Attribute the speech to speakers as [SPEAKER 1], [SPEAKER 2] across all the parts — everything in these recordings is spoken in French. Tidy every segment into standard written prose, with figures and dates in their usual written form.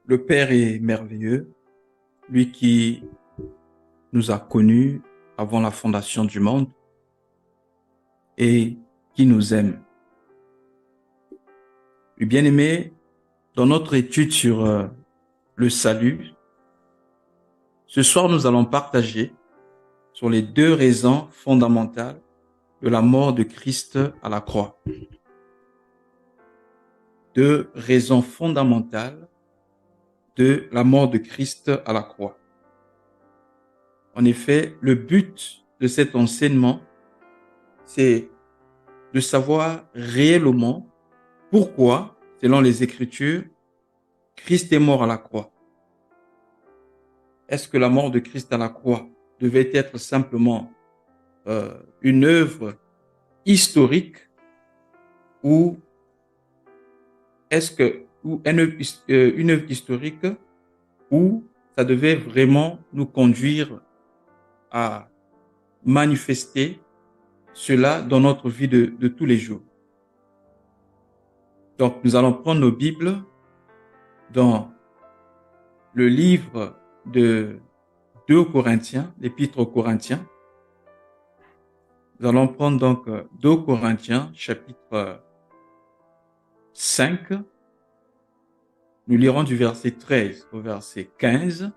[SPEAKER 1] Le Père est merveilleux, lui qui nous a connus avant la fondation du monde et qui nous aime. Le bien-aimé, dans notre étude sur le salut, ce soir nous allons partager sur les deux raisons fondamentales de la mort de Christ à la croix. Deux raisons fondamentales de la mort de Christ à la croix. En effet, le but de cet enseignement, c'est de savoir réellement pourquoi, selon les Écritures, Christ est mort à la croix. Est-ce que la mort de Christ à la croix devait être simplement une œuvre historique ou est-ce que une œuvre historique ou ça devait vraiment nous conduire à manifester cela dans notre vie de tous les jours? Donc, nous allons prendre nos Bibles dans le livre de 2 Corinthiens, l'épître aux Corinthiens. Nous allons prendre donc 2 Corinthiens, chapitre 5. Nous lirons du verset 13 au verset 15.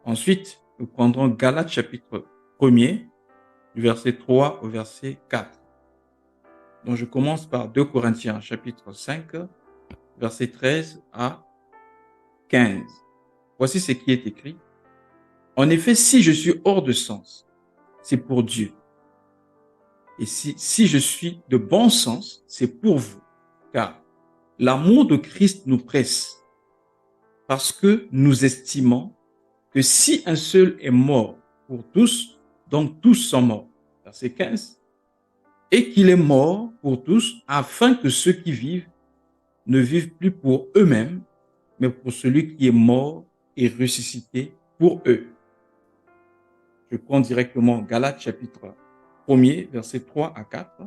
[SPEAKER 1] Ensuite, nous prendrons Galates, chapitre 1er, du verset 3 au verset 4. Donc, je commence par 2 Corinthiens, chapitre 5, verset 13 à 15. Voici ce qui est écrit. En effet, si je suis hors de sens, c'est pour Dieu. Et si je suis de bon sens, c'est pour vous. Car l'amour de Christ nous presse, parce que nous estimons que si un seul est mort pour tous, donc tous sont morts. Verset 15. Et qu'il est mort pour tous, afin que ceux qui vivent ne vivent plus pour eux-mêmes, mais pour celui qui est mort et ressuscité pour eux. Je prends directement Galates chapitre 1er, versets 3 à 4.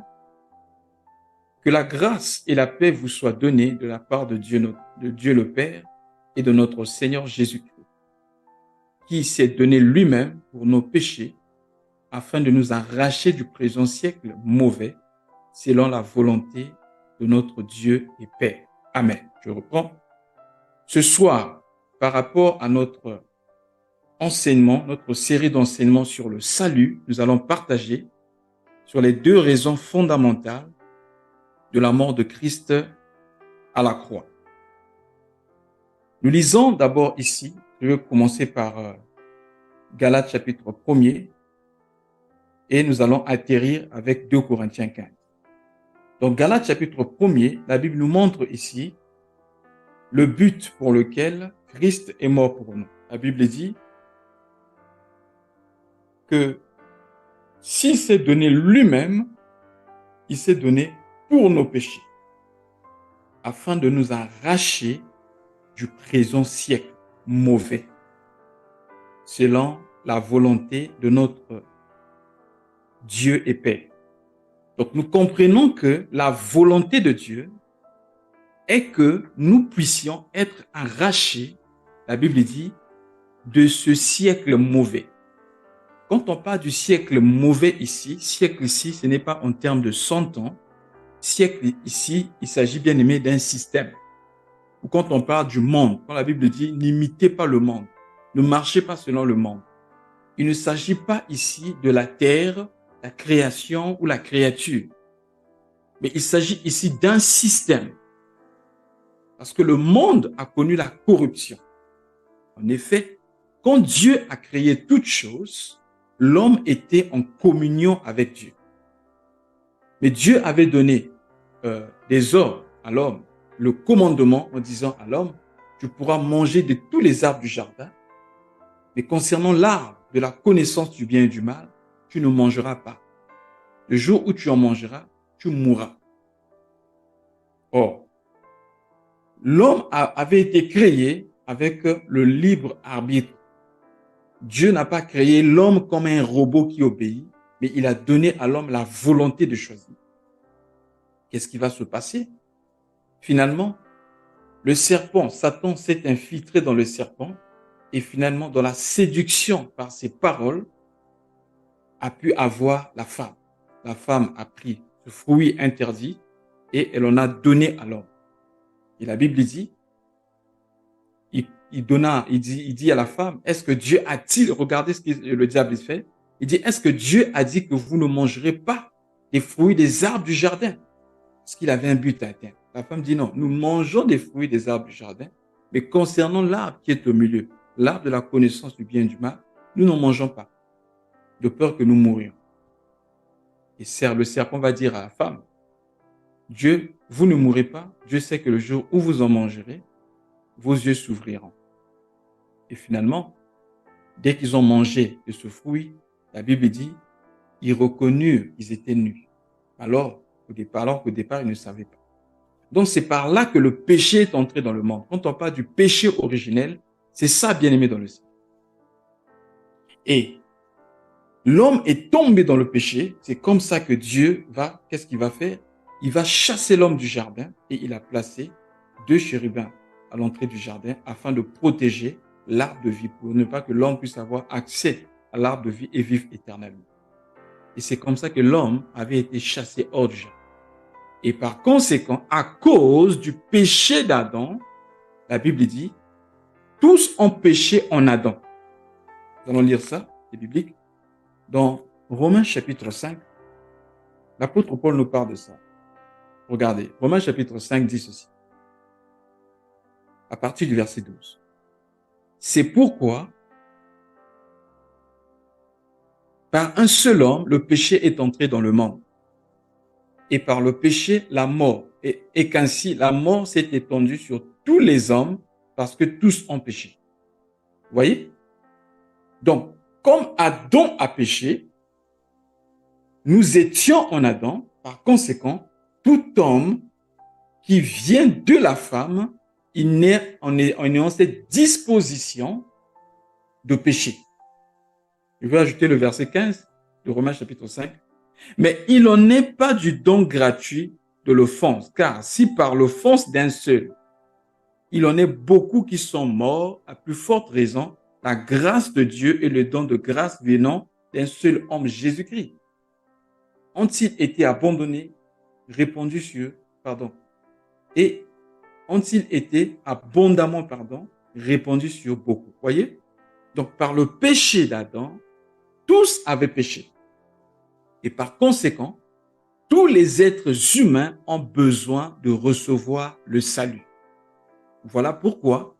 [SPEAKER 1] Que la grâce et la paix vous soient données de la part de Dieu le Père et de notre Seigneur Jésus-Christ, qui s'est donné lui-même pour nos péchés, afin de nous arracher du présent siècle mauvais, selon la volonté de notre Dieu et Père. Amen. Je reprends. Ce soir, par rapport à notre enseignement, notre série d'enseignements sur le salut, nous allons partager sur les deux raisons fondamentales de la mort de Christ à la croix. Nous lisons d'abord ici, je vais commencer par Galates chapitre 1er et nous allons atterrir avec 2 Corinthiens 15. Donc Galates chapitre 1er, la Bible nous montre ici le but pour lequel Christ est mort pour nous. La Bible dit que s'il s'est donné lui-même, il s'est donné pour nos péchés, afin de nous arracher du présent siècle mauvais, selon la volonté de notre Dieu et Père. Donc nous comprenons que la volonté de Dieu est que nous puissions être arrachés, la Bible dit, de ce siècle mauvais. Quand on parle du siècle mauvais ici, siècle ici, ce n'est pas en termes de 100 ans. Siècle ici, il s'agit bien aimé d'un système. Ou quand on parle du monde, quand la Bible dit, n'imitez pas le monde, ne marchez pas selon le monde. Il ne s'agit pas ici de la terre, la création ou la créature. Mais il s'agit ici d'un système. Parce que le monde a connu la corruption. En effet, quand Dieu a créé toutes choses, l'homme était en communion avec Dieu. Mais Dieu avait donné des ordres à l'homme, le commandement en disant à l'homme, tu pourras manger de tous les arbres du jardin, mais concernant l'arbre de la connaissance du bien et du mal, tu ne mangeras pas. Le jour où tu en mangeras, tu mourras. Or, l'homme avait été créé avec le libre arbitre. Dieu n'a pas créé l'homme comme un robot qui obéit, mais il a donné à l'homme la volonté de choisir. Qu'est-ce qui va se passer? Finalement, Le serpent, Satan s'est infiltré dans le serpent et finalement, dans la séduction par ses paroles, a pu avoir la femme. La femme a pris ce fruit interdit et elle en a donné à l'homme. Et la Bible dit, il dit à la femme, est-ce que Dieu a-t-il, regardez ce que le diable fait, il dit, est-ce que Dieu a dit que vous ne mangerez pas des fruits des arbres du jardin? Parce qu'il avait un but à atteindre. La femme dit non, nous mangeons des fruits des arbres du jardin, mais concernant l'arbre qui est au milieu, l'arbre de la connaissance du bien et du mal, nous n'en mangeons pas, de peur que nous mourions. Et le serpent va dire à la femme, Dieu, vous ne mourrez pas, Dieu sait que le jour où vous en mangerez, vos yeux s'ouvriront. Et finalement, dès qu'ils ont mangé de ce fruit, la Bible dit, ils reconnurent qu'ils étaient nus. Alors qu'au départ, ils ne savaient pas. Donc, c'est par là que le péché est entré dans le monde. Quand on parle du péché originel, c'est ça, bien-aimé, dans le ciel. Et l'homme est tombé dans le péché. C'est comme ça que Dieu qu'est-ce qu'il va faire? Il va chasser l'homme du jardin et il a placé 2 chérubins à l'entrée du jardin afin de protéger l'arbre de vie pour ne pas que l'homme puisse avoir accès à l'arbre de vie et vivre éternellement. Et c'est comme ça que l'homme avait été chassé hors du jardin. Et par conséquent, à cause du péché d'Adam, la Bible dit, tous ont péché en Adam. Nous allons lire ça, c'est biblique. Dans Romains chapitre 5, l'apôtre Paul nous parle de ça. Regardez, Romains chapitre 5 dit ceci, à partir du verset 12. C'est pourquoi, par un seul homme, le péché est entré dans le monde. Et par le péché, la mort. Et qu'ainsi, la mort s'est étendue sur tous les hommes parce que tous ont péché. Vous voyez? Donc, comme Adam a péché, nous étions en Adam. Par conséquent, tout homme qui vient de la femme, on est en cette disposition de péché. Je vais ajouter le verset 15 de Romains chapitre 5. Mais il n'en est pas du don gratuit de l'offense, car si par l'offense d'un seul, il en est beaucoup qui sont morts, à plus forte raison, la grâce de Dieu et le don de grâce venant d'un seul homme, Jésus-Christ, ont-ils été abandonnés, répandus sur, et ont-ils été abondamment, répandus sur beaucoup. Voyez? Donc, par le péché d'Adam, tous avaient péché. Et par conséquent, tous les êtres humains ont besoin de recevoir le salut. Voilà pourquoi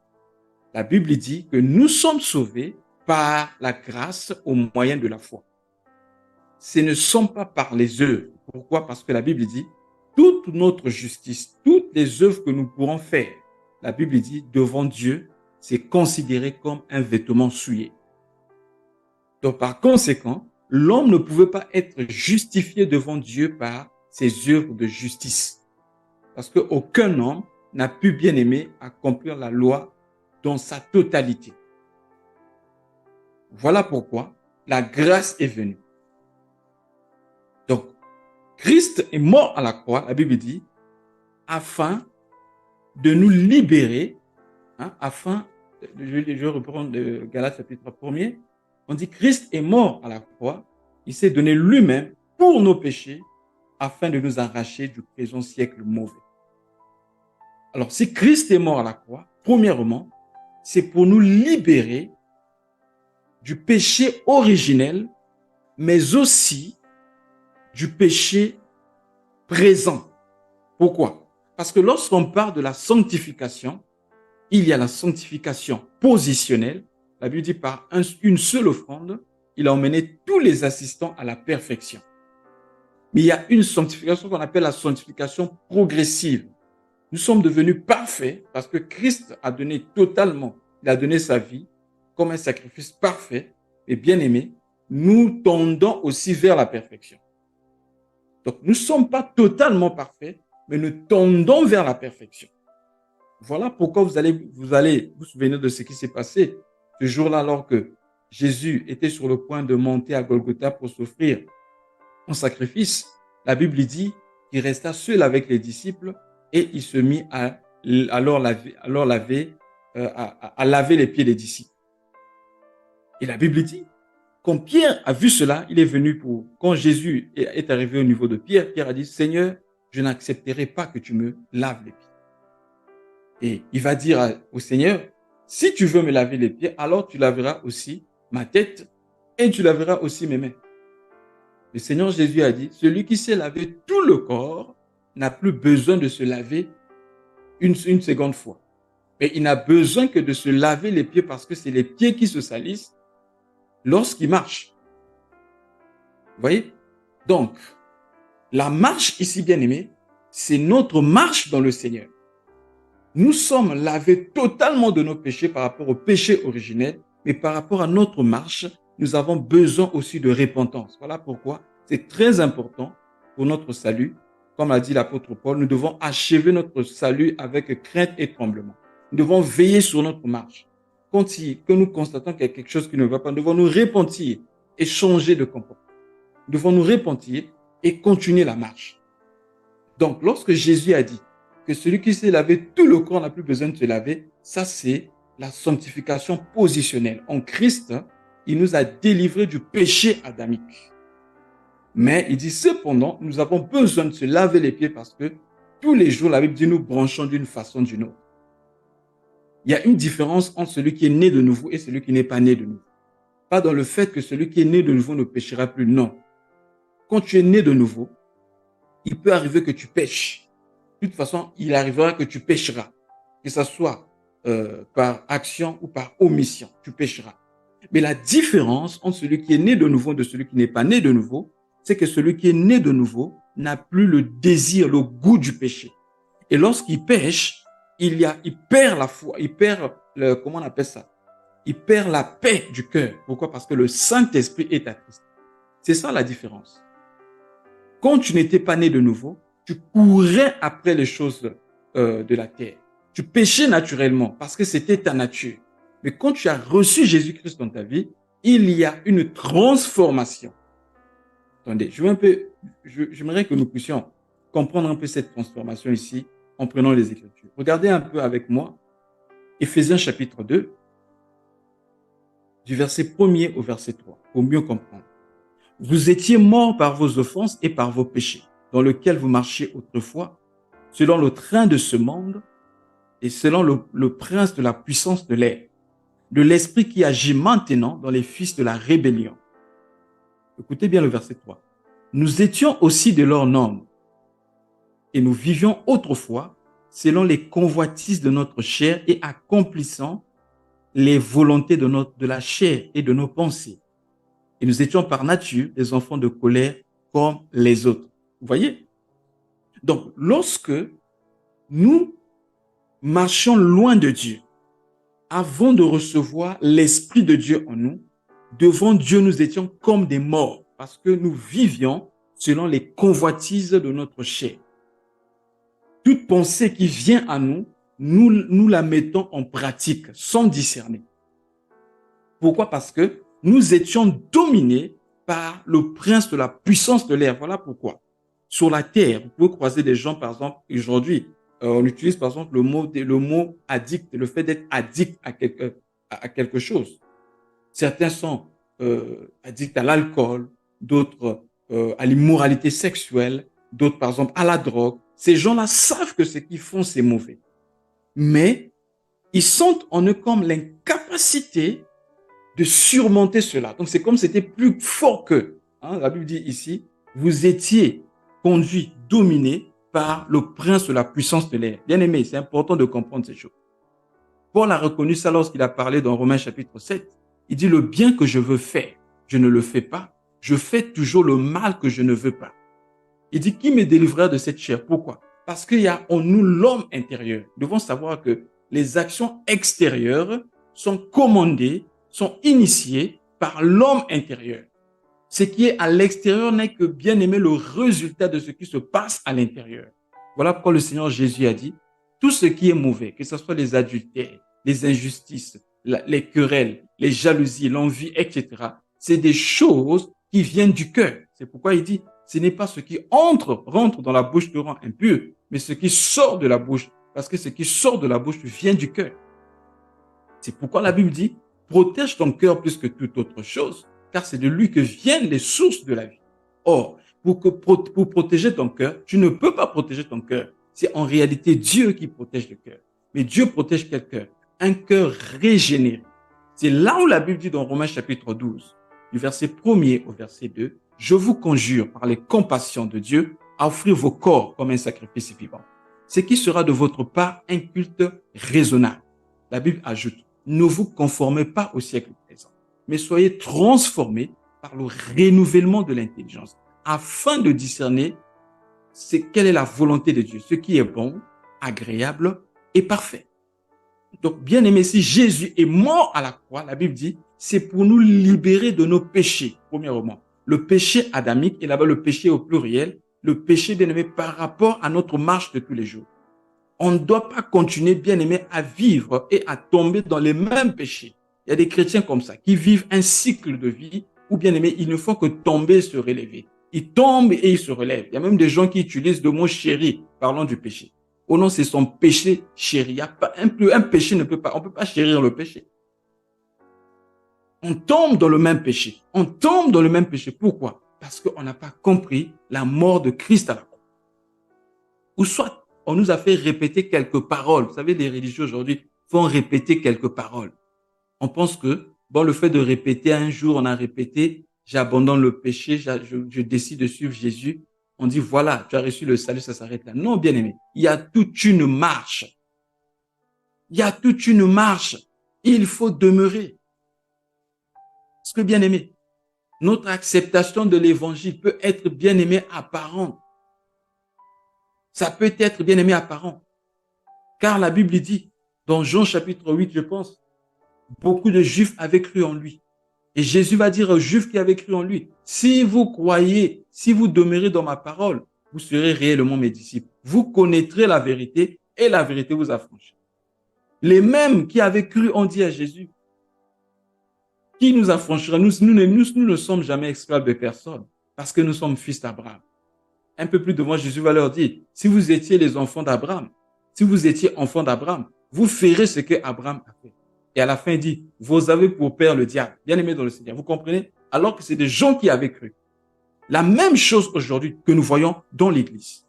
[SPEAKER 1] la Bible dit que nous sommes sauvés par la grâce au moyen de la foi. Ce ne sont pas par les œuvres. Pourquoi? Parce que la Bible dit, toute notre justice, toutes les œuvres que nous pourrons faire, la Bible dit, devant Dieu, c'est considéré comme un vêtement souillé. Donc, par conséquent, l'homme ne pouvait pas être justifié devant Dieu par ses œuvres de justice. Parce qu'aucun homme n'a pu, bien aimer, accomplir la loi dans sa totalité. Voilà pourquoi la grâce est venue. Donc, Christ est mort à la croix, la Bible dit, afin de nous libérer, je reprends de Galates chapitre 1er, on dit Christ est mort à la croix, il s'est donné lui-même pour nos péchés, afin de nous arracher du présent siècle mauvais. Alors, si Christ est mort à la croix, premièrement, c'est pour nous libérer du péché originel, mais aussi du péché présent. Pourquoi? Parce que lorsqu'on parle de la sanctification, il y a la sanctification positionnelle. La Bible dit par une seule offrande, il a emmené tous les assistants à la perfection. Mais il y a une sanctification qu'on appelle la sanctification progressive. Nous sommes devenus parfaits parce que Christ a donné totalement, il a donné sa vie comme un sacrifice parfait et bien aimé. Nous tendons aussi vers la perfection. Donc, nous ne sommes pas totalement parfaits, mais nous tendons vers la perfection. Voilà pourquoi vous vous souvenir de ce qui s'est passé ce jour-là, alors que Jésus était sur le point de monter à Golgotha pour s'offrir en sacrifice. La Bible dit qu'il resta seul avec les disciples et il se mit à à laver les pieds des disciples. Et la Bible dit, quand Pierre a vu cela, il est venu quand Jésus est arrivé au niveau de Pierre, Pierre a dit, Seigneur, je n'accepterai pas que tu me laves les pieds. Et il va dire au Seigneur, si tu veux me laver les pieds, alors tu laveras aussi ma tête et tu laveras aussi mes mains. Le Seigneur Jésus a dit, celui qui s'est lavé tout le corps n'a plus besoin de se laver une seconde fois. Mais il n'a besoin que de se laver les pieds parce que c'est les pieds qui se salissent lorsqu'il marche. Vous voyez? Donc, la marche ici, bien aimé, c'est notre marche dans le Seigneur. Nous sommes lavés totalement de nos péchés par rapport au péché originel, mais par rapport à notre marche, nous avons besoin aussi de repentance. Voilà pourquoi c'est très important pour notre salut. Comme l'a dit l'apôtre Paul, nous devons achever notre salut avec crainte et tremblement. Nous devons veiller sur notre marche. Quand nous constatons qu'il y a quelque chose qui ne va pas, nous devons nous repentir et changer de comportement. Nous devons nous repentir et continuer la marche. Donc, lorsque Jésus a dit que celui qui s'est lavé tout le corps n'a plus besoin de se laver, ça c'est la sanctification positionnelle. En Christ, il nous a délivrés du péché adamique. Mais il dit cependant, nous avons besoin de se laver les pieds parce que tous les jours, la Bible dit, nous branchons d'une façon ou d'une autre. Il y a une différence entre celui qui est né de nouveau et celui qui n'est pas né de nouveau. Pas dans le fait que celui qui est né de nouveau ne péchera plus, non. Quand tu es né de nouveau, il peut arriver que tu pêches. De toute façon, il arrivera que tu pêcheras. Que ce soit par action ou par omission, tu pêcheras. Mais la différence entre celui qui est né de nouveau et de celui qui n'est pas né de nouveau, c'est que celui qui est né de nouveau n'a plus le désir, le goût du péché. Et lorsqu'il pêche, il perd la foi, il perd comment on appelle ça? Il perd la paix du cœur. Pourquoi? Parce que le Saint-Esprit est attristé. C'est ça la différence. Quand tu n'étais pas né de nouveau, tu courais après les choses de la terre. Tu péchais naturellement parce que c'était ta nature. Mais quand tu as reçu Jésus-Christ dans ta vie, il y a une transformation. Attendez, j'aimerais que nous puissions comprendre un peu cette transformation ici en prenant les Écritures. Regardez un peu avec moi Éphésiens chapitre 2, du verset 1er au verset 3, pour mieux comprendre. Vous étiez morts par vos offenses et par vos péchés, dans lesquels vous marchiez autrefois, selon le train de ce monde et selon le prince de la puissance de l'air, de l'esprit qui agit maintenant dans les fils de la rébellion. Écoutez bien le verset 3. Nous étions aussi de leur nombre et nous vivions autrefois selon les convoitises de notre chair et accomplissant les volontés de la chair et de nos pensées. Et nous étions par nature des enfants de colère comme les autres. Vous voyez? Donc, lorsque nous marchions loin de Dieu, avant de recevoir l'Esprit de Dieu en nous, devant Dieu, nous étions comme des morts parce que nous vivions selon les convoitises de notre chair. Toute pensée qui vient à nous, nous la mettons en pratique sans discerner. Pourquoi? Parce que nous étions dominés par le prince de la puissance de l'air. Voilà pourquoi. Sur la terre, vous pouvez croiser des gens, par exemple, aujourd'hui, on utilise par exemple le mot addict, le fait d'être addict à quelque chose. Certains sont addicts à l'alcool, d'autres à l'immoralité sexuelle, d'autres par exemple à la drogue. Ces gens-là savent que ce qu'ils font, c'est mauvais. Mais ils sentent en eux comme l'incapacité de surmonter cela. Donc, c'est comme si c'était plus fort qu'eux. La Bible dit ici, vous étiez conduits, dominés par le prince de la puissance de l'air. Bien aimé, c'est important de comprendre ces choses. Paul a reconnu ça lorsqu'il a parlé dans Romains chapitre 7. Il dit, le bien que je veux faire, je ne le fais pas. Je fais toujours le mal que je ne veux pas. Il dit, qui me délivrera de cette chair? Pourquoi? Parce qu'il y a en nous l'homme intérieur. Nous devons savoir que les actions extérieures sont commandées, sont initiées par l'homme intérieur. Ce qui est à l'extérieur n'est que, bien aimé, le résultat de ce qui se passe à l'intérieur. Voilà pourquoi le Seigneur Jésus a dit, tout ce qui est mauvais, que ce soit les adultères, les injustices, les querelles, les jalousies, l'envie, etc., c'est des choses qui viennent du cœur. C'est pourquoi il dit, ce n'est pas ce qui rentre dans la bouche te rend impur, mais ce qui sort de la bouche parce que ce qui sort de la bouche vient du cœur. C'est pourquoi la Bible dit, protège ton cœur plus que toute autre chose, car c'est de lui que viennent les sources de la vie. Or, pour protéger ton cœur, tu ne peux pas protéger ton cœur. C'est en réalité Dieu qui protège le cœur. Mais Dieu protège quel cœur? Un cœur régénéré. C'est là où la Bible dit dans Romains chapitre 12, du verset 1er au verset 2, « Je vous conjure par les compassions de Dieu à offrir vos corps comme un sacrifice vivant, ce qui sera de votre part un culte raisonnable. » La Bible ajoute, « Ne vous conformez pas au siècle présent, mais soyez transformés par le renouvellement de l'intelligence, afin de discerner quelle est la volonté de Dieu, ce qui est bon, agréable et parfait. » Donc, bien aimé, si Jésus est mort à la croix, la Bible dit, c'est pour nous libérer de nos péchés, premièrement. Le péché adamique, et là-bas le péché au pluriel, le péché, bien aimé, par rapport à notre marche de tous les jours. On ne doit pas continuer, bien aimé, à vivre et à tomber dans les mêmes péchés. Il y a des chrétiens comme ça, qui vivent un cycle de vie où, bien aimé, ils ne font que tomber et se relever. Ils tombent et ils se relèvent. Il y a même des gens qui utilisent le mot chéri, parlant du péché. Oh non, c'est son péché chéri. Un péché ne peut pas, on ne peut pas chérir le péché. On tombe dans le même péché. On tombe dans le même péché. Pourquoi? Parce qu'on n'a pas compris la mort de Christ à la croix. Ou soit, on nous a fait répéter quelques paroles. Vous savez, les religieux aujourd'hui font répéter quelques paroles. On pense que, bon, le fait de répéter, un jour on a répété, j'abandonne le péché, je décide de suivre Jésus. On dit, voilà, tu as reçu le salut, ça s'arrête là. Non, bien aimé, il y a toute une marche. Il y a toute une marche. Il faut demeurer. Parce que, bien aimé, notre acceptation de l'évangile peut être, bien aimé, apparente. Ça peut être, bien aimé, apparent. Car la Bible dit, dans Jean chapitre 8, je pense, beaucoup de Juifs avaient cru en lui. Et Jésus va dire aux Juifs qui avaient cru en lui, si vous croyez, si vous demeurez dans ma parole, vous serez réellement mes disciples. Vous connaîtrez la vérité et la vérité vous affranchira. Les mêmes qui avaient cru ont dit à Jésus, qui nous affranchira? Nous ne sommes jamais esclaves de personne parce que nous sommes fils d'Abraham. Un peu plus devant, Jésus va leur dire, si vous étiez les enfants d'Abraham, si vous étiez enfants d'Abraham, vous ferez ce que Abraham a fait. Et à la fin, il dit, vous avez pour père le diable. Bien aimé dans le Seigneur, vous comprenez? Alors que c'est des gens qui avaient cru. La même chose aujourd'hui que nous voyons dans l'Église.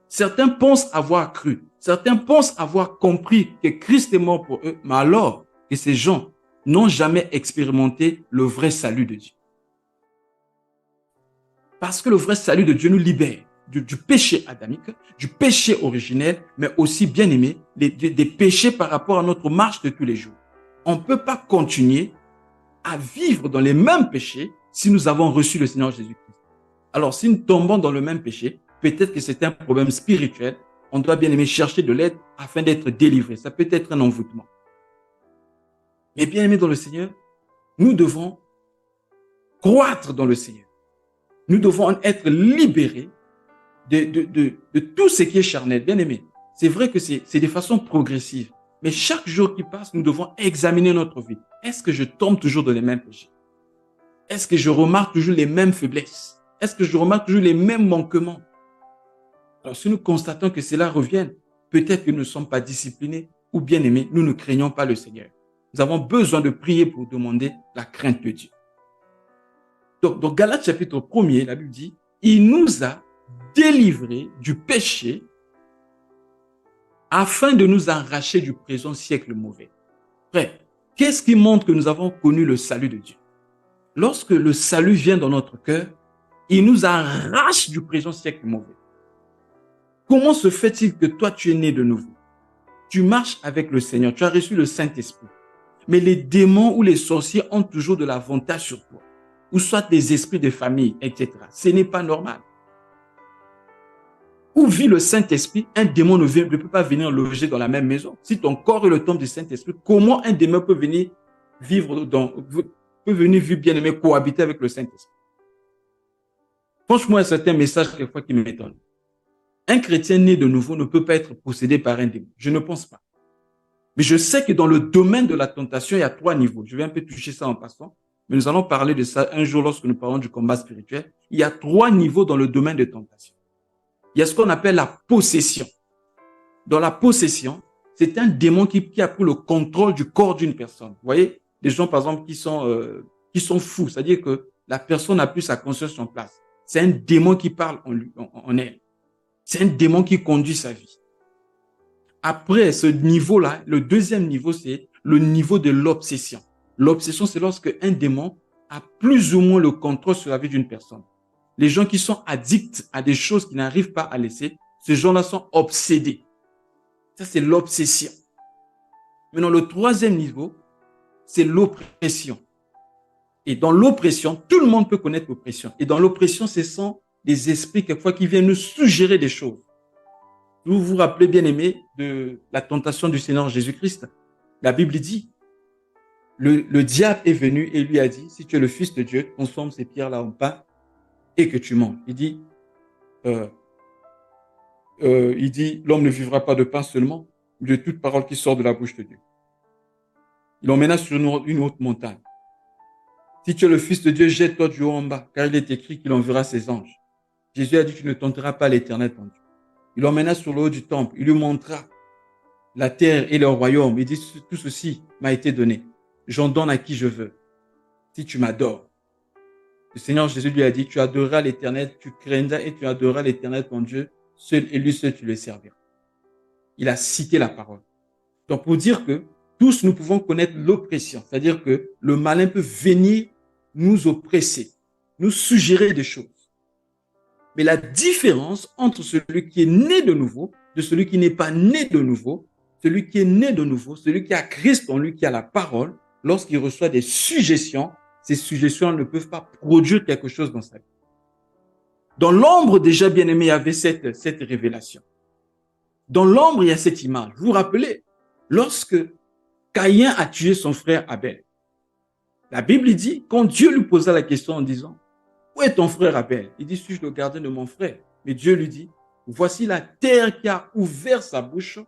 [SPEAKER 1] Certains pensent avoir cru. Certains pensent avoir compris que Christ est mort pour eux, mais alors que ces gens n'ont jamais expérimenté le vrai salut de Dieu. Parce que le vrai salut de Dieu nous libère du péché adamique, du péché originel, mais aussi, bien aimé, des péchés par rapport à notre marche de tous les jours. On ne peut pas continuer à vivre dans les mêmes péchés si nous avons reçu le Seigneur Jésus-Christ. Alors, si nous tombons dans le même péché, peut-être que c'est un problème spirituel. On doit bien aimer chercher de l'aide afin d'être délivré. Ça peut être un envoûtement. Mais bien aimé dans le Seigneur, nous devons croître dans le Seigneur. Nous devons être libérés de tout ce qui est charnel. Bien aimé, c'est vrai que c'est de façon progressive. Mais chaque jour qui passe, nous devons examiner notre vie. Est-ce que je tombe toujours dans les mêmes péchés? Est-ce que je remarque toujours les mêmes faiblesses? Est-ce que je remarque toujours les mêmes manquements? Alors, si nous constatons que cela revient, peut-être que nous ne sommes pas disciplinés ou bien aimés, nous ne craignons pas le Seigneur. Nous avons besoin de prier pour demander la crainte de Dieu. Donc, dans Galates chapitre 1er, la Bible dit, il nous a délivrés du péché afin de nous arracher du présent siècle mauvais. Frère, qu'est-ce qui montre que nous avons connu le salut de Dieu? Lorsque le salut vient dans notre cœur, il nous arrache du présent siècle mauvais. Comment se fait-il que toi, tu es né de nouveau? Tu marches avec le Seigneur, tu as reçu le Saint-Esprit. Mais les démons ou les sorciers ont toujours de l'avantage sur toi. Ou soit des esprits de famille, etc. Ce n'est pas normal. Où vit le Saint-Esprit, un démon ne peut pas venir loger dans la même maison. Si ton corps est le temple du Saint-Esprit, comment un démon peut venir vivre bien aimé, cohabiter avec le Saint-Esprit? Franchement, c'est un message quelquefois qui m'étonne. Un chrétien né de nouveau ne peut pas être possédé par un démon. Je ne pense pas. Mais je sais que dans le domaine de la tentation, il y a 3 niveaux. Je vais un peu toucher ça en passant. Mais nous allons parler de ça un jour lorsque nous parlons du combat spirituel. Il y a 3 niveaux dans le domaine de tentation. Il y a ce qu'on appelle la possession. dans la possession, c'est un démon qui a pris le contrôle du corps d'une personne. Vous voyez, des gens, par exemple, qui sont fous, c'est-à-dire que la personne n'a plus sa conscience en place. C'est un démon qui parle en elle. C'est un démon qui conduit sa vie. Après ce niveau-là, le deuxième niveau, c'est le niveau de l'obsession. L'obsession, c'est lorsque un démon a plus ou moins le contrôle sur la vie d'une personne. Les gens qui sont addicts à des choses qu'ils n'arrivent pas à laisser, ces gens-là sont obsédés. Ça, c'est l'obsession. Maintenant, le troisième niveau, c'est l'oppression. Et dans l'oppression, tout le monde peut connaître l'oppression. Et dans l'oppression, ce sont des esprits, quelquefois, qui viennent nous suggérer des choses. Vous vous rappelez, bien aimé, de la tentation du Seigneur Jésus-Christ. La Bible dit, le diable est venu et lui a dit, si tu es le Fils de Dieu, transforme ces pierres-là en pain et que tu manges. Il dit, l'homme ne vivra pas de pain seulement, mais de toute parole qui sort de la bouche de Dieu. Il l'emmena sur une haute montagne. Si tu es le Fils de Dieu, jette-toi du haut en bas, car il est écrit qu'il enverra ses anges. Jésus a dit, tu ne tenteras pas l'Éternel ton Dieu. Il l'emmena sur le haut du temple, il lui montra la terre et le royaume. Il dit, tout ceci m'a été donné. J'en donne à qui je veux, si tu m'adores. Le Seigneur Jésus lui a dit, tu adoreras l'Éternel, tu craindras et tu adoreras l'Éternel ton Dieu, seul et lui seul tu le serviras. Il a cité la parole. Donc pour dire que tous nous pouvons connaître l'oppression, c'est-à-dire que le malin peut venir nous oppresser, nous suggérer des choses. Mais la différence entre celui qui est né de nouveau, de celui qui n'est pas né de nouveau, celui qui est né de nouveau, celui qui a Christ en lui, qui a la parole, lorsqu'il reçoit des suggestions, ces suggestions ne peuvent pas produire quelque chose dans sa vie. Dans l'ombre, déjà bien aimé, il y avait cette révélation. Dans l'ombre, il y a cette image. Vous vous rappelez, lorsque Caïn a tué son frère Abel, la Bible dit, quand Dieu lui posa la question en disant, où est ton frère Abel? Il dit, suis-je le gardien de mon frère? Mais Dieu lui dit, voici la terre qui a ouvert sa bouche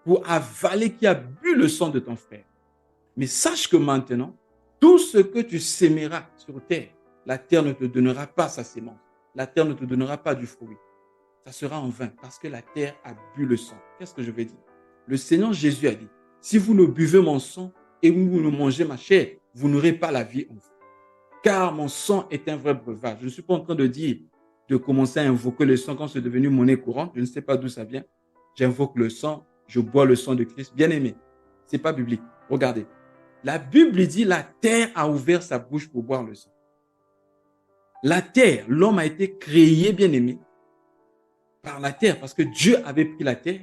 [SPEAKER 1] pour avaler, qui a bu le sang de ton frère. Mais sache que maintenant, tout ce que tu sèmeras sur terre, la terre ne te donnera pas sa sémence. La terre ne te donnera pas du fruit. Ça sera en vain parce que la terre a bu le sang. Qu'est-ce que je veux dire? Le Seigneur Jésus a dit, si vous ne buvez mon sang et vous ne mangez ma chair, vous n'aurez pas la vie en vous. Car mon sang est un vrai breuvage. Je ne suis pas en train de dire de commencer à invoquer le sang quand c'est devenu monnaie courante. Je ne sais pas d'où ça vient. J'invoque le sang, je bois le sang de Christ. Bien aimé, ce n'est pas biblique. Regardez. La Bible dit la terre a ouvert sa bouche pour boire le sang. La terre, l'homme a été créé, bien aimé, par la terre parce que Dieu avait pris la terre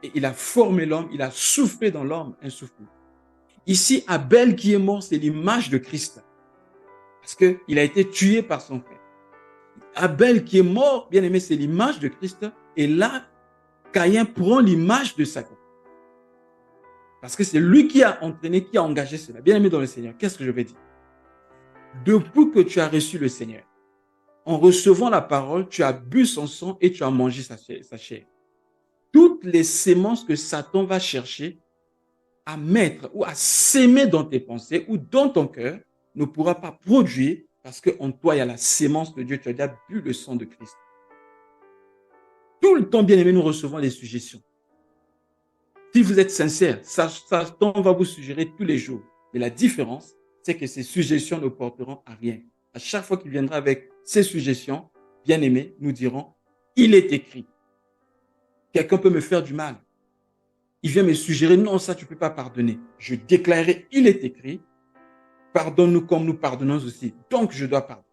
[SPEAKER 1] et il a formé l'homme, il a soufflé dans l'homme un souffle. Ici, Abel qui est mort, c'est l'image de Christ. Parce qu'il a été tué par son frère. Abel qui est mort, bien aimé, c'est l'image de Christ. Et là, Caïn prend l'image de Satan. Parce que c'est lui qui a entraîné, qui a engagé cela. Bien aimé dans le Seigneur, qu'est-ce que je vais dire? Depuis que tu as reçu le Seigneur, en recevant la parole, tu as bu son sang et tu as mangé sa chair. Toutes les sémences que Satan va chercher à mettre ou à s'aimer dans tes pensées ou dans ton cœur ne pourra pas produire parce qu'en toi, il y a la sémence de Dieu. Tu as déjà bu le sang de Christ. Tout le temps, bien aimé, nous recevons des suggestions. Si vous êtes sincère, Satan va vous suggérer tous les jours. Mais la différence, c'est que ces suggestions ne porteront à rien. À chaque fois qu'il viendra avec ces suggestions, bien aimé, nous dirons, il est écrit. Quelqu'un peut me faire du mal. Il vient me suggérer, non, ça, tu ne peux pas pardonner. Je déclarerai, il est écrit, pardonne-nous comme nous pardonnons aussi. Donc, je dois pardonner.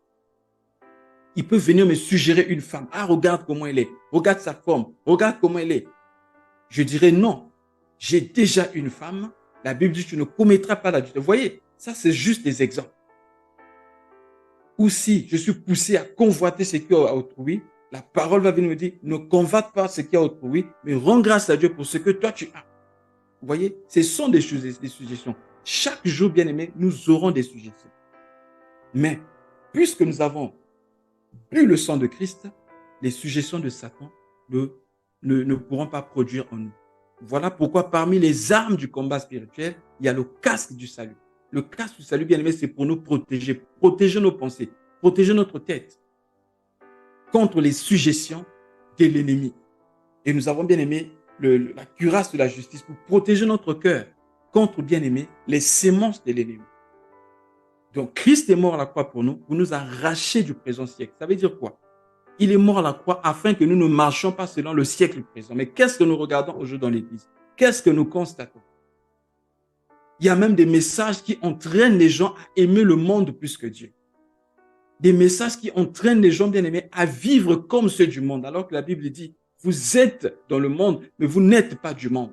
[SPEAKER 1] Il peut venir me suggérer une femme. Ah, regarde comment elle est. Regarde sa forme. Regarde comment elle est. Je dirais non. J'ai déjà une femme. La Bible dit, tu ne commettras pas l'adultère. Vous voyez, ça, c'est juste des exemples. Ou si je suis poussé à convoiter ce qui est à autrui, la parole va venir me dire, ne convoite pas ce qui est à autrui, mais rends grâce à Dieu pour ce que toi tu as. Vous voyez, ce sont des suggestions. Chaque jour, bien aimé, nous aurons des suggestions. Mais, puisque nous avons bu le sang de Christ, les suggestions de Satan ne pourront pas produire en nous. Voilà pourquoi parmi les armes du combat spirituel, il y a le casque du salut. Le casque du salut, bien aimé, c'est pour nous protéger, protéger nos pensées, protéger notre tête contre les suggestions de l'ennemi. Et nous avons, bien aimé, la cuirasse de la justice pour protéger notre cœur contre, bien-aimé, les sémences de l'ennemi. Donc, Christ est mort à la croix pour nous arracher du présent siècle. Ça veut dire quoi? Il est mort à la croix afin que nous ne marchions pas selon le siècle présent. Mais qu'est-ce que nous regardons aujourd'hui dans l'Église? Qu'est-ce que nous constatons? Il y a même des messages qui entraînent les gens à aimer le monde plus que Dieu. Des messages qui entraînent les gens bien-aimés à vivre comme ceux du monde, alors que la Bible dit, vous êtes dans le monde, mais vous n'êtes pas du monde.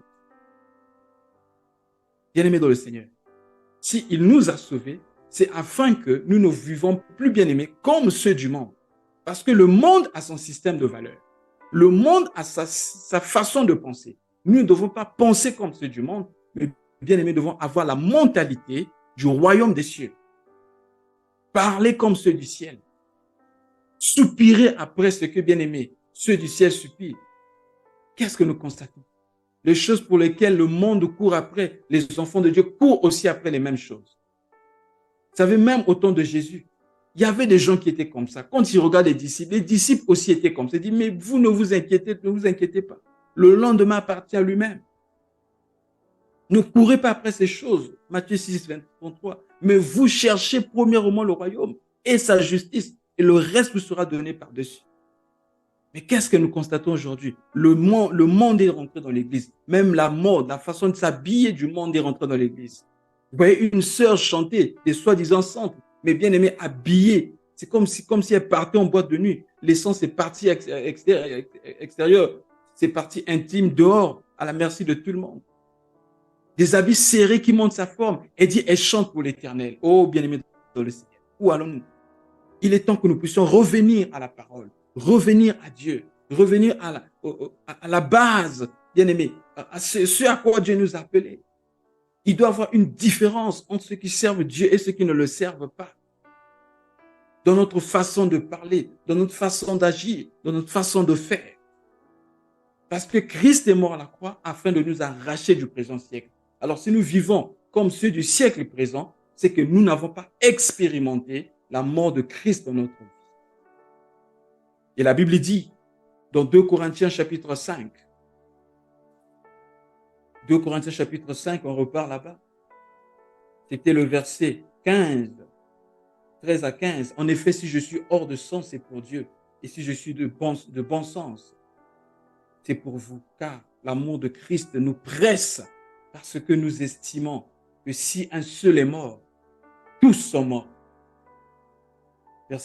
[SPEAKER 1] Bien-aimés dans le Seigneur, s'il nous a sauvés, c'est afin que nous ne vivons plus, bien-aimés, comme ceux du monde. Parce que le monde a son système de valeurs. Le monde a sa façon de penser. Nous ne devons pas penser comme ceux du monde, mais bien-aimés, nous devons avoir la mentalité du royaume des cieux. Parler comme ceux du ciel. Soupirer après ce que, bien-aimés, ceux du ciel soupirent. Qu'est-ce que nous constatons? Les choses pour lesquelles le monde court après, les enfants de Dieu courent aussi après les mêmes choses. Vous savez, même au temps de Jésus, il y avait des gens qui étaient comme ça. Quand ils regardent les disciples aussi étaient comme ça. Ils disent, mais vous ne vous inquiétez pas. Le lendemain appartient à lui-même. Ne courez pas après ces choses. Matthieu 6, 23. Mais vous cherchez premièrement le royaume et sa justice, et le reste vous sera donné par-dessus. Mais qu'est-ce que nous constatons aujourd'hui? Le monde est rentré dans l'église. Même la mode, la façon de s'habiller du monde est rentrée dans l'église. Vous voyez une sœur chanter des soi-disant saintes, mais bien aimée, habillée. C'est comme si elle partait en boîte de nuit, laissant ses parties extérieures, ses parties intimes dehors, à la merci de tout le monde. Des habits serrés qui montrent sa forme. Elle dit, elle chante pour l'éternel. Oh, bien-aimé dans le Seigneur. Où allons-nous? Il est temps que nous puissions revenir à la parole, revenir à Dieu, revenir à la base, bien-aimé, à ce à quoi Dieu nous a appelés. Il doit y avoir une différence entre ceux qui servent Dieu et ceux qui ne le servent pas. Dans notre façon de parler, dans notre façon d'agir, dans notre façon de faire. Parce que Christ est mort à la croix afin de nous arracher du présent siècle. Alors si nous vivons comme ceux du siècle présent, c'est que nous n'avons pas expérimenté la mort de Christ dans notre vie. Et la Bible dit, dans 2 Corinthiens chapitre 5, 2 Corinthiens chapitre 5, on repart là-bas. C'était le verset 15, 13 à 15. En effet, si je suis hors de sens, c'est pour Dieu. Et si je suis de bon sens, c'est pour vous. Car l'amour de Christ nous presse parce que nous estimons que si un seul est mort, tous sont morts.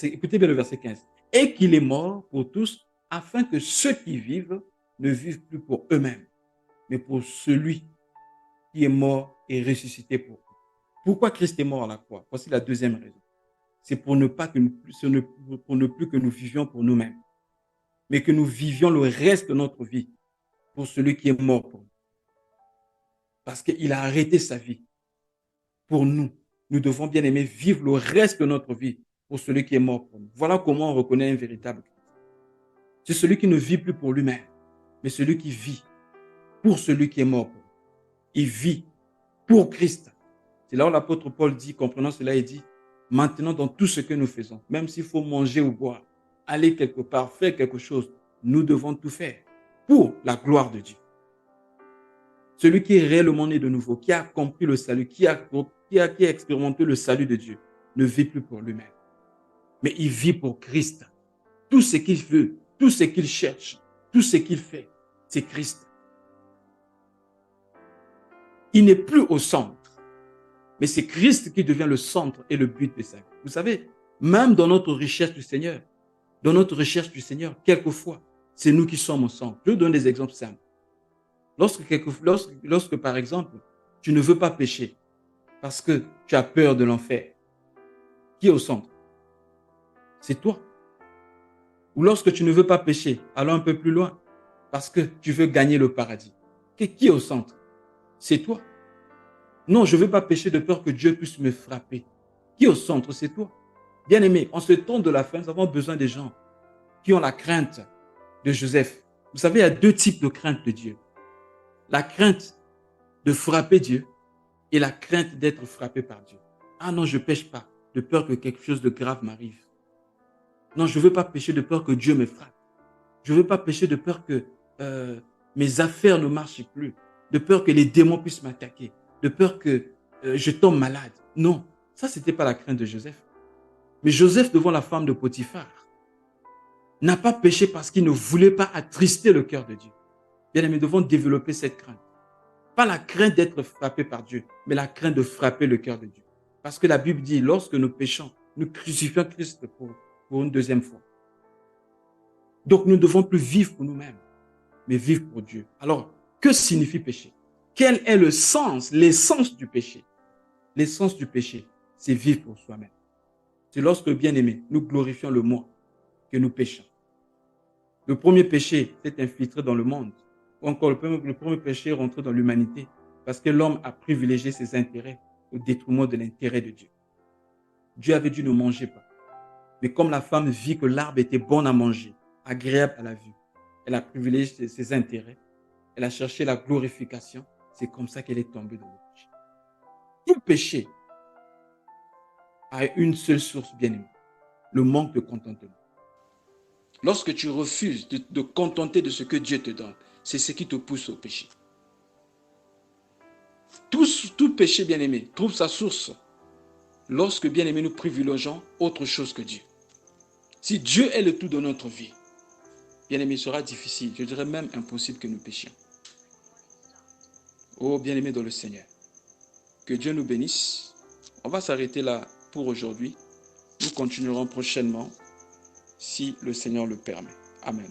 [SPEAKER 1] Écoutez bien le verset 15. Et qu'il est mort pour tous, afin que ceux qui vivent ne vivent plus pour eux-mêmes, mais pour celui qui est mort et ressuscité pour eux. Pourquoi Christ est mort à la croix? Voici la deuxième raison. C'est pour ne plus que nous vivions pour nous-mêmes, mais que nous vivions le reste de notre vie pour celui qui est mort pour nous. Parce qu'il a arrêté sa vie pour nous. Nous devons bien aimer vivre le reste de notre vie pour celui qui est mort pour nous. Voilà comment on reconnaît un véritable Christ. C'est celui qui ne vit plus pour lui-même, mais celui qui vit pour celui qui est mort pour nous. Il vit pour Christ. C'est là où l'apôtre Paul dit, comprenant cela, il dit, maintenant dans tout ce que nous faisons, même s'il faut manger ou boire, aller quelque part, faire quelque chose, nous devons tout faire pour la gloire de Dieu. Celui qui est réellement né de nouveau, qui a compris le salut, qui a expérimenté le salut de Dieu, ne vit plus pour lui-même, mais il vit pour Christ. Tout ce qu'il veut, tout ce qu'il cherche, tout ce qu'il fait, c'est Christ. Il n'est plus au centre, mais c'est Christ qui devient le centre et le but de sa vie. Vous savez, même dans notre recherche du Seigneur, quelquefois, c'est nous qui sommes au centre. Je vous donne des exemples simples. Lorsque, par exemple, tu ne veux pas pécher parce que tu as peur de l'enfer, qui est au centre? C'est toi. Ou lorsque tu ne veux pas pécher, allons un peu plus loin, parce que tu veux gagner le paradis. Qui est au centre? C'est toi. Non, je ne veux pas pécher de peur que Dieu puisse me frapper. Qui est au centre? C'est toi. Bien-aimé, en ce temps de la fin, nous avons besoin des gens qui ont la crainte de Joseph. Vous savez, il y a deux types de crainte de Dieu. La crainte de frapper Dieu et la crainte d'être frappé par Dieu. Ah non, je ne pêche pas de peur que quelque chose de grave m'arrive. Non, je ne veux pas pécher de peur que Dieu me frappe. Je ne veux pas pécher de peur que mes affaires ne marchent plus, de peur que les démons puissent m'attaquer, de peur que je tombe malade. Non, ça, ce n'était pas la crainte de Joseph. Mais Joseph, devant la femme de Potiphar, n'a pas péché parce qu'il ne voulait pas attrister le cœur de Dieu. Bien aimé, nous devons développer cette crainte. Pas la crainte d'être frappé par Dieu, mais la crainte de frapper le cœur de Dieu. Parce que la Bible dit, lorsque nous péchons, nous crucifions Christ pour une deuxième fois. Donc, nous ne devons plus vivre pour nous-mêmes, mais vivre pour Dieu. Alors, que signifie péché? Quel est le sens, l'essence du péché? L'essence du péché, c'est vivre pour soi-même. C'est lorsque, bien aimé, nous glorifions le moi que nous péchons. Le premier péché s'est infiltré dans le monde. Ou encore, le premier péché est rentré dans l'humanité parce que l'homme a privilégié ses intérêts au détriment de l'intérêt de Dieu. Dieu avait dit ne mangez pas. Mais comme la femme vit que l'arbre était bon à manger, agréable à la vue, elle a privilégié ses intérêts, elle a cherché la glorification, c'est comme ça qu'elle est tombée dans le péché. Tout péché a une seule source, bien aimée, le manque de contentement. Lorsque tu refuses de contenter de ce que Dieu te donne, c'est ce qui te pousse au péché. Tout péché, bien aimé, trouve sa source lorsque, bien aimé, nous privilégions autre chose que Dieu. Si Dieu est le tout de notre vie, bien aimé, il sera difficile, je dirais même impossible que nous péchions. Oh, bien aimé dans le Seigneur, que Dieu nous bénisse. On va s'arrêter là pour aujourd'hui. Nous continuerons prochainement si le Seigneur le permet. Amen.